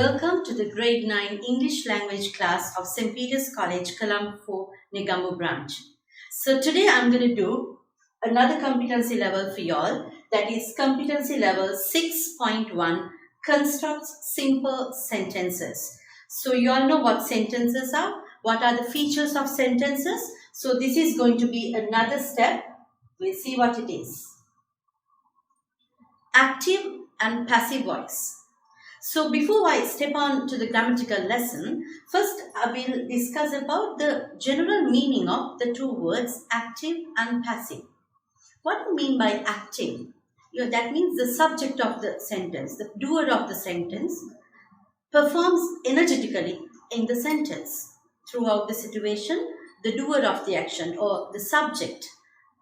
Welcome to the Grade 9 English Language class of St. Peter's College, Colombo, Negambu branch. So today I'm going to do another competency level for y'all, that is competency level 6.1, constructs simple sentences. So you all know what sentences are, what are the features of sentences. So this is going to be another step. We'll see what it is. Active and passive voice. So before I step on to the grammatical lesson, first I will discuss about the general meaning of the two words active and passive. What do you mean by active? That means the subject of the sentence, the doer of the sentence, performs energetically in the sentence. Throughout the situation, the doer of the action or the subject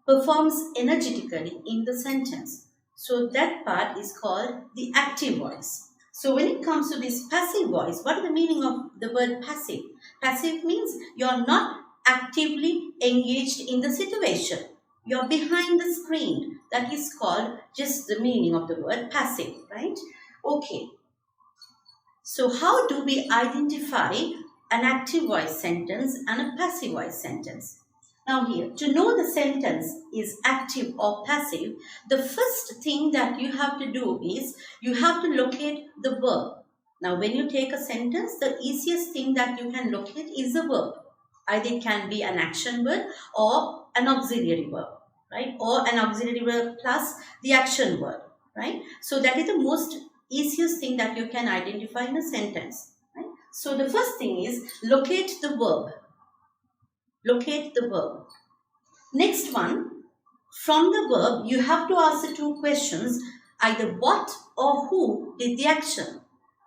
performs energetically in the sentence. So that part is called the active voice. So when it comes to this passive voice, what is the meaning of the word passive? Passive means you are not actively engaged in the situation. You are behind the screen. That is called just the meaning of the word passive, right? Okay. So how do we identify an active voice sentence and a passive voice sentence? Now here, to know the sentence is active or passive, the first thing that you have to do is you have to locate the verb. Now when you take a sentence, the easiest thing that you can locate is the verb. Either it can be an action word or an auxiliary verb, right? Or an auxiliary verb plus the action word, right? So that is the most easiest thing that you can identify in a sentence, right? So the first thing is locate the verb. Locate the verb. Next one, from the verb, you have to ask the two questions, either what or who did the action.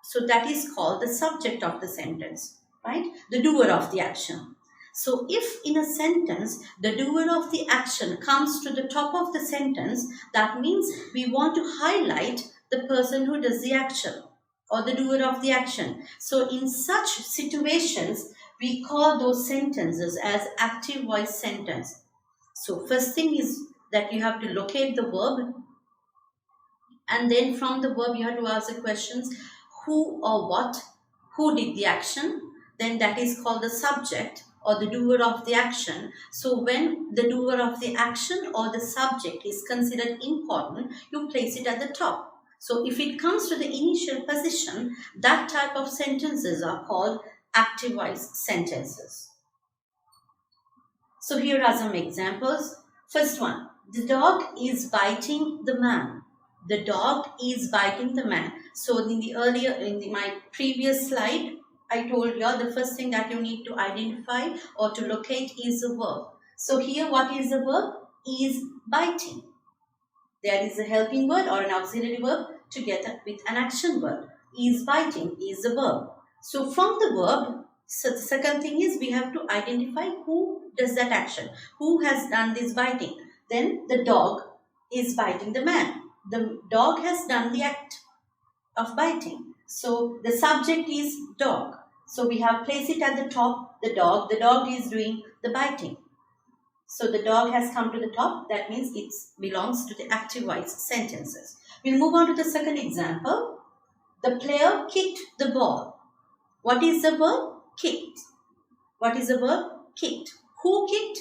So that is called the subject of the sentence, right? The doer of the action. So if in a sentence, the doer of the action comes to the top of the sentence, that means we want to highlight the person who does the action or the doer of the action. So in such situations, we call those sentences as active voice sentence. So first thing is that you have to locate the verb, and then from the verb you have to ask the questions who or what, who did the action, then that is called the subject or the doer of the action. So when the doer of the action or the subject is considered important, you place it at the top. So if it comes to the initial position, that type of sentences are called active voice sentences. So here are some examples. First one, the dog is biting the man. The dog is biting the man. So in my previous slide, I told you the first thing that you need to identify or to locate is the verb. So here what is the verb? Is biting. There is a helping word or an auxiliary verb together with an action word. Is biting is the verb. So from the verb, so the second thing is we have to identify who does that action. Who has done this biting? Then the dog is biting the man. The dog has done the act of biting. So the subject is dog. So we have placed it at the top, the dog. The dog is doing the biting. So the dog has come to the top. That means it belongs to the active voice sentences. We'll move on to the second example. The player kicked the ball. What is the verb? Kicked. What is the verb? Kicked. Who kicked?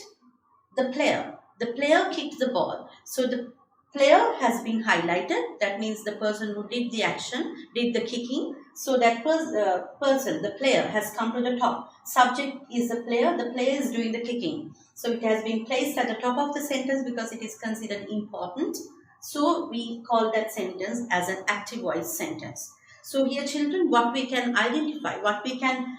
The player. The player kicked the ball. So the player has been highlighted. That means the person who did the action, did the kicking. So that person, the player, has come to the top. Subject is the player is doing the kicking. So it has been placed at the top of the sentence because it is considered important. So we call that sentence as an active voice sentence. So here children, what we can identify, what we can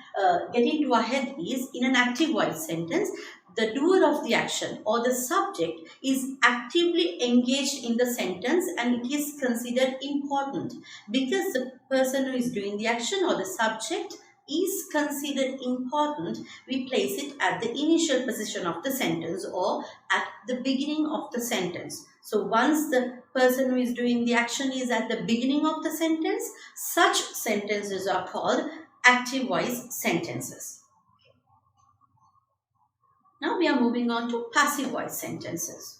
get into our head is in an active voice sentence, the doer of the action or the subject is actively engaged in the sentence and it is considered important because the person who is doing the action or the subject is considered important. We place it at the initial position of the sentence or at the beginning of the sentence. So once the person who is doing the action is at the beginning of the sentence, such sentences are called active voice sentences. Now we are moving on to passive voice sentences.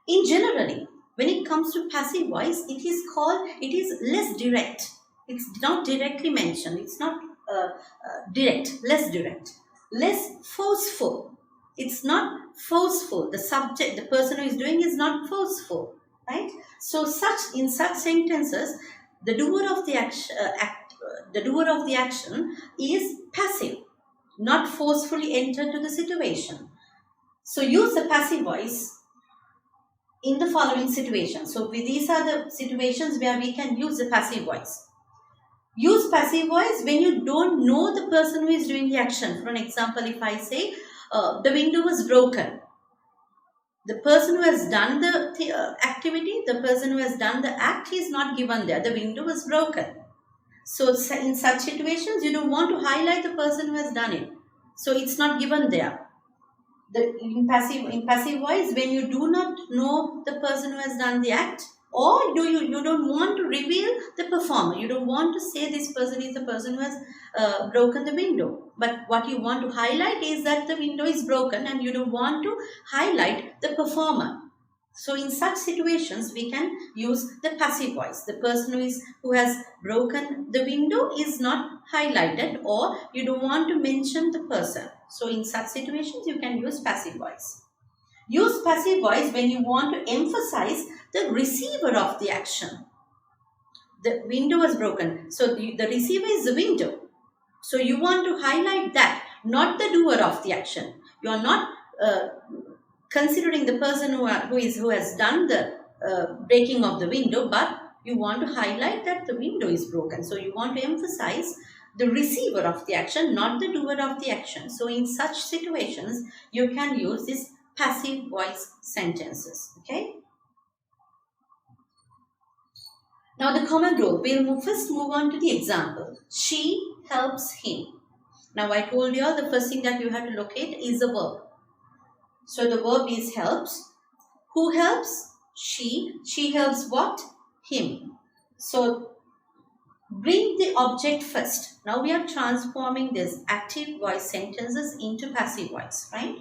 In generally, when it comes to passive voice, it is less direct. It's not directly mentioned. It's not direct, less forceful. It's not forceful. The subject, the person who is doing is not forceful, right? So in such sentences, the doer of the action is passive, not forcefully enter to the situation. So use the passive voice in the following situations. So these are the situations where we can use the passive voice. Use passive voice when you don't know the person who is doing the action. For an example, if I say, the window was broken. The person who has done the activity, the person who has done the act is not given there. The window was broken. So in such situations, you don't want to highlight the person who has done it. So it's not given there. In passive voice, when you do not know the person who has done the act, or you don't want to reveal the performer, you don't want to say this person is the person who has broken the window, but what you want to highlight is that the window is broken and you don't want to highlight the performer. So in such situations, we can use the passive voice. The person who has broken the window is not highlighted, or you don't want to mention the person. So in such situations, you can use passive voice. Use passive voice when you want to emphasize the receiver of the action. The window was broken. So the receiver is the window. So you want to highlight that, not the doer of the action. You are not considering the person who has done the breaking of the window, but you want to highlight that the window is broken. So you want to emphasize the receiver of the action, not the doer of the action. So in such situations, you can use this passive voice sentences. Okay. Now the common rule. We'll first move on to the example. She helps him. Now I told you all the first thing that you have to locate is the verb. So the verb is helps. Who helps? She. She helps what? Him. So bring the object first. Now we are transforming this active voice sentences into passive voice, right?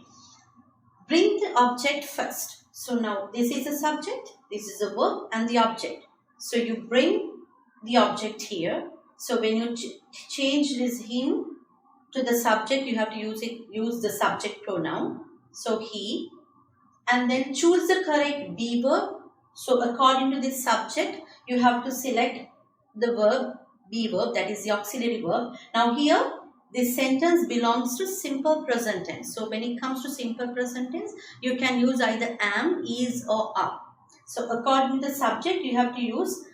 Bring the object first. So now this is the subject, this is the verb and the object. So you bring the object here. So when you change this him to the subject, you have to use the subject pronoun. So he, and then choose the correct be verb. So according to this subject, you have to select the verb be verb, that is the auxiliary verb. Now here, this sentence belongs to simple present tense. So when it comes to simple present tense, you can use either am, is or are. So according to the subject, you have to use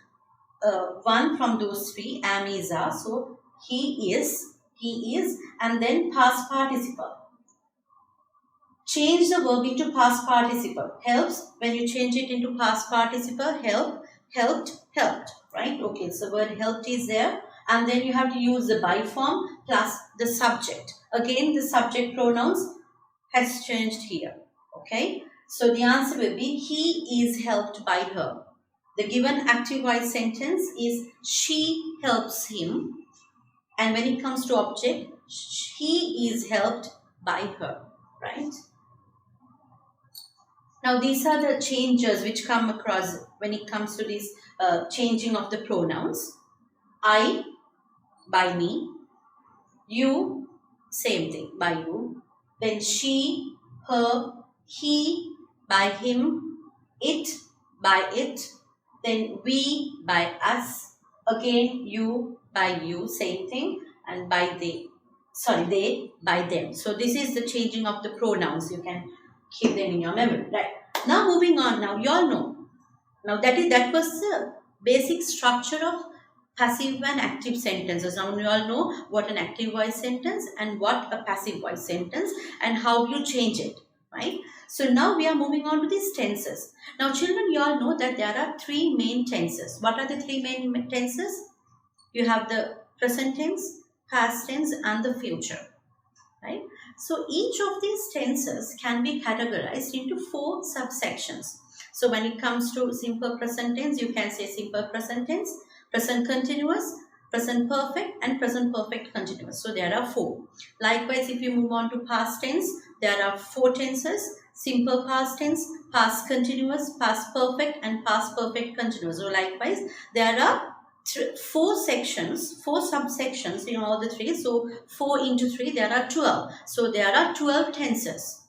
one from those three, am, is, are. So he is, and then past participle. Change the verb into past participle. Helps, when you change it into past participle, help, helped, helped, right? Okay, so word helped is there, and then you have to use the by form plus the subject. Again, the subject pronouns has changed here. Okay, so the answer will be he is helped by her. The given active voice sentence is she helps him, and when it comes to object, he is helped by her, right? Now these are the changes which come across when it comes to this changing of the pronouns. I, by me. You, same thing, by you. Then she, her, he, by him. It, by it. Then we, by us. Again, you, by you, same thing. And by they, by them. So this is the changing of the pronouns. You can keep them in your memory. Right. Now moving on. Now you all know. Now that was the basic structure of passive and active sentences. Now you all know what an active voice sentence and what a passive voice sentence and how you change it, right? So now we are moving on to these tenses. Now children, you all know that there are three main tenses. What are the three main tenses? You have the present tense, past tense and the future, right? So each of these tenses can be categorized into 4 subsections. So when it comes to simple present tense, you can say simple present tense, present continuous, present perfect and present perfect continuous. So there are 4. Likewise, if you move on to past tense, there are 4 tenses: simple past tense, past continuous, past perfect and past perfect continuous. So likewise, there are four sections, four subsections in all the three. So 4 into 3, there are 12. So there are 12 tenses.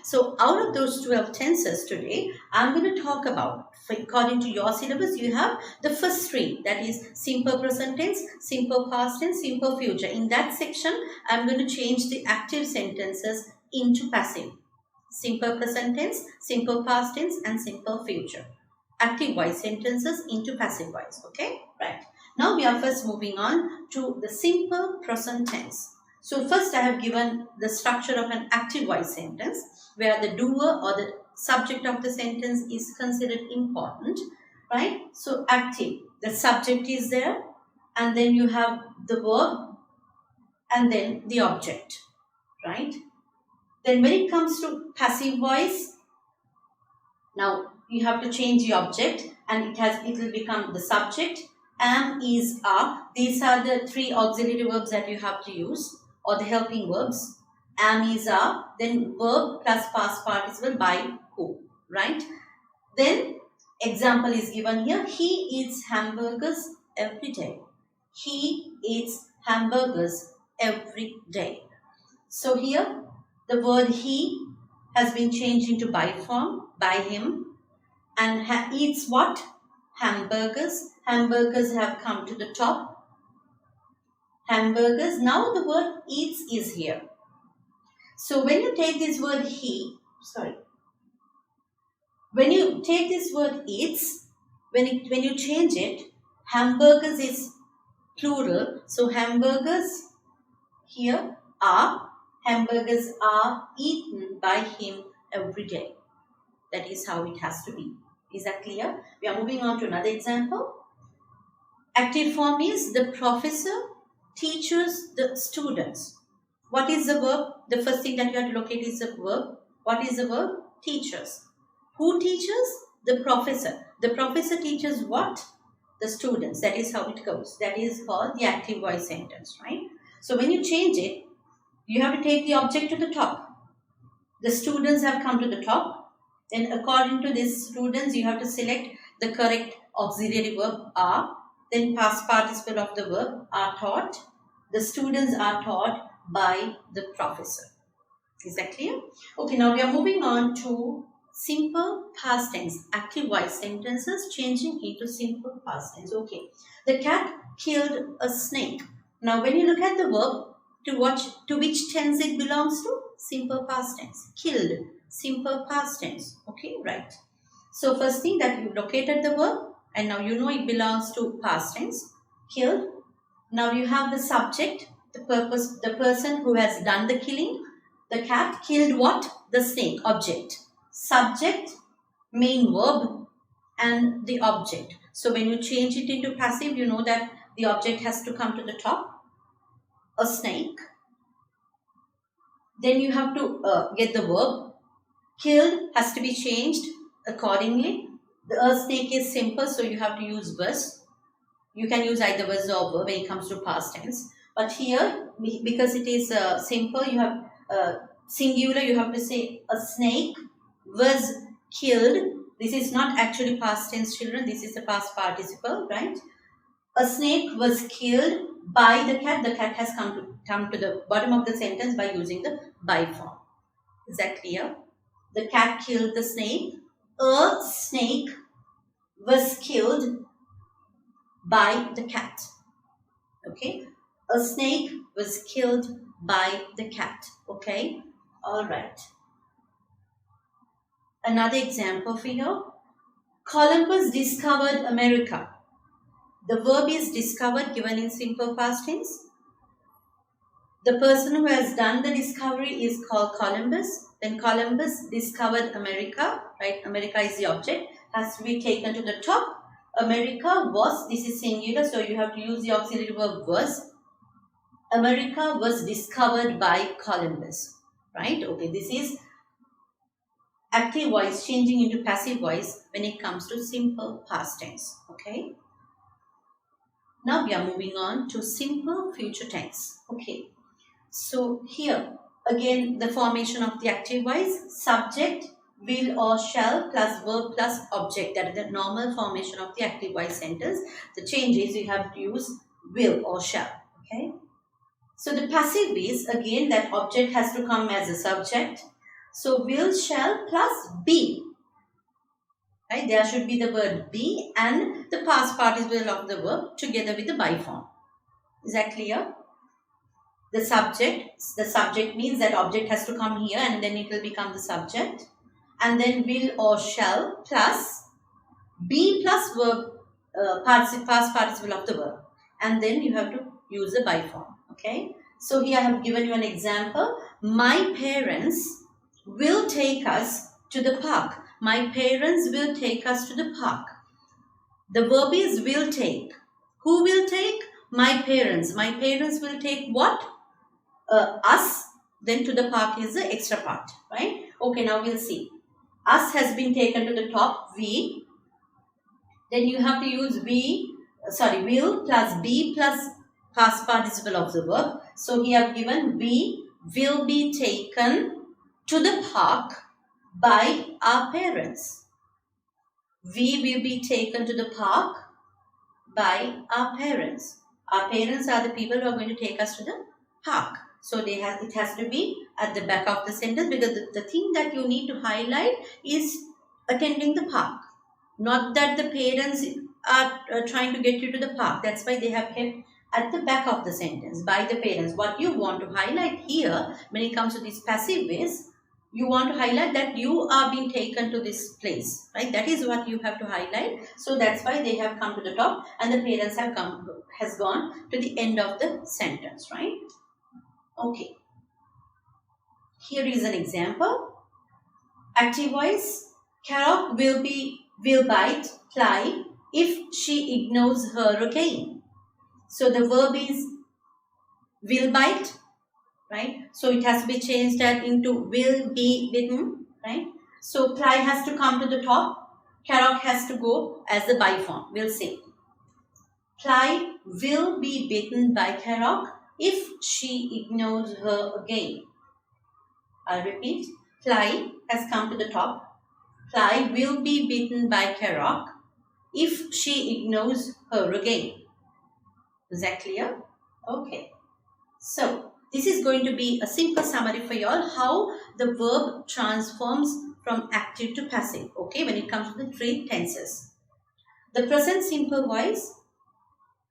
So out of those 12 tenses today, I'm going to talk about, according to your syllabus, you have the first three, that is simple present tense, simple past tense, simple future. In that section, I'm going to change the active sentences into passive. Simple present tense, simple past tense, and simple future. Active voice sentences into passive voice. Okay, right. Now we are first moving on to the simple present tense. So first I have given the structure of an active voice sentence where the doer or the subject of the sentence is considered important, right? So active, the subject is there, and then you have the verb and then the object, right? Then when it comes to passive voice, now you have to change the object and it will become the subject. Am, is, are. These are the three auxiliary verbs that you have to use, or the helping verbs. Am, is, are. Then verb plus past participle by who, right? Then example is given here. He eats hamburgers every day. He eats hamburgers every day. So here the word he has been changed into by form, by him, and eats what? Hamburgers. Hamburgers have come to the top. Hamburgers. Now the word eats is here. So when you take this word when you take this word eats, when you change it, hamburgers is plural. So hamburgers here are, hamburgers are eaten by him every day. That is how it has to be. Is that clear? We are moving on to another example. Active form is the professor teaches the students. What is the verb? The first thing that you have to locate is the verb. What is the verb? Teaches. Who teaches? The professor. The professor teaches what? The students. That is how it goes. That is called the active voice sentence, right? So when you change it, you have to take the object to the top. The students have come to the top. Then according to these students, you have to select the correct auxiliary verb are. Then past participle of the verb are taught. The students are taught by the professor. Is that clear? Okay, now we are moving on to simple past tense. Active voice sentences changing into simple past tense. Okay. The cat killed a snake. Now when you look at the verb, to which tense it belongs to? Simple past tense. Killed. Simple past tense. Okay, right. So first thing that you located the verb and now you know it belongs to past tense. Killed. Now you have the subject, the person who has done the killing. The cat killed what? The snake, object. Subject, main verb, and the object. So when you change it into passive, you know that the object has to come to the top. A snake. Then you have to get the verb. Killed has to be changed accordingly. The snake is simple, so you have to use was. You can use either was or verb when it comes to past tense. But here, because it is simple, you have singular, you have to say a snake was killed. This is not actually past tense, children. This is the past participle, right? A snake was killed by the cat. The cat has come to the bottom of the sentence by using the by form. Is that clear? The cat killed the snake. A snake was killed by the cat. Okay. A snake was killed by the cat. Okay. All right. Another example for you. Columbus discovered America. The verb is discovered given in simple past tense. The person who has done the discovery is called Columbus. Then Columbus discovered America, right? America is the object, has to be taken to the top. America was, this is singular, so you have to use the auxiliary verb was. America was discovered by Columbus, right? Okay, this is active voice changing into passive voice when it comes to simple past tense, okay? Now we are moving on to simple future tense, okay? So here, again, the formation of the active voice, subject, will or shall plus verb plus object. That is the normal formation of the active voice sentence. The change is you have to use will or shall. Okay. So the passive is again that object has to come as a subject. So will, shall plus be. Right? There should be the word be and the past participle of the verb together with the by form. Is that clear? The subject means that object has to come here and then it will become the subject. And then will or shall plus be plus verb, past participle of the verb. And then you have to use the by form. Okay. So here I have given you an example. My parents will take us to the park. My parents will take us to the park. The verb is will take. Who will take? My parents. My parents will take what? Us. Then to the park is the extra part. Right? Okay, now we'll see. Us has been taken to the top. We. Then you have to use will plus be plus past participle of the verb. So we have given we will be taken to the park by our parents. We will be taken to the park by our parents. Our parents are the people who are going to take us to the park. So it has to be at the back of the sentence because the thing that you need to highlight is attending the park. Not that the parents are trying to get you to the park. That's why they have kept at the back of the sentence by the parents. What you want to highlight here when it comes to these passive ways, you want to highlight that you are being taken to this place, right? That is what you have to highlight. So that's why they have come to the top and the parents has gone to the end of the sentence, right? Okay. Here is an example. Active voice. Carrot will bite fly if she ignores her again. So the verb is will bite, right? So it has to be changed that into will be bitten, right? So ply has to come to the top. Carrot has to go as the by form. We'll say ply will be bitten by Carrot if she ignores her again. I'll repeat. Ply has come to the top. Ply will be bitten by Carrot if she ignores her again. Is that clear? Okay. So, this is going to be a simple summary for you all how the verb transforms from active to passive. Okay, when it comes to the three tenses. The present simple voice,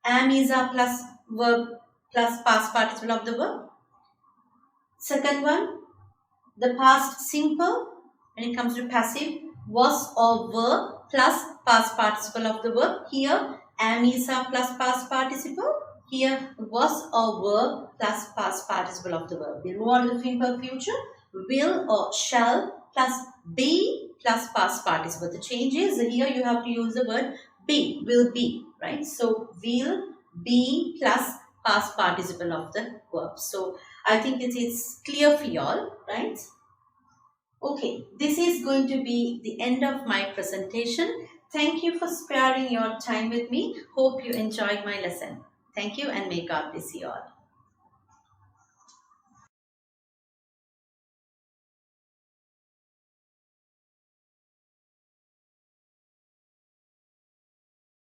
am, is, are plus verb plus past participle of the verb. Second one, the past simple, when it comes to passive, was or were plus past participle of the verb. Here, am, is, are plus past participle. Here, was or were plus past participle of the verb. We move on to the simple future. Will or shall plus be plus past participle. The change is here you have to use the word be, will be, right? So, will be plus past participle of the verb. So, I think it is clear for you all, right? Okay, this is going to be the end of my presentation. Thank you for sparing your time with me. Hope you enjoyed my lesson. Thank you and may God bless you all.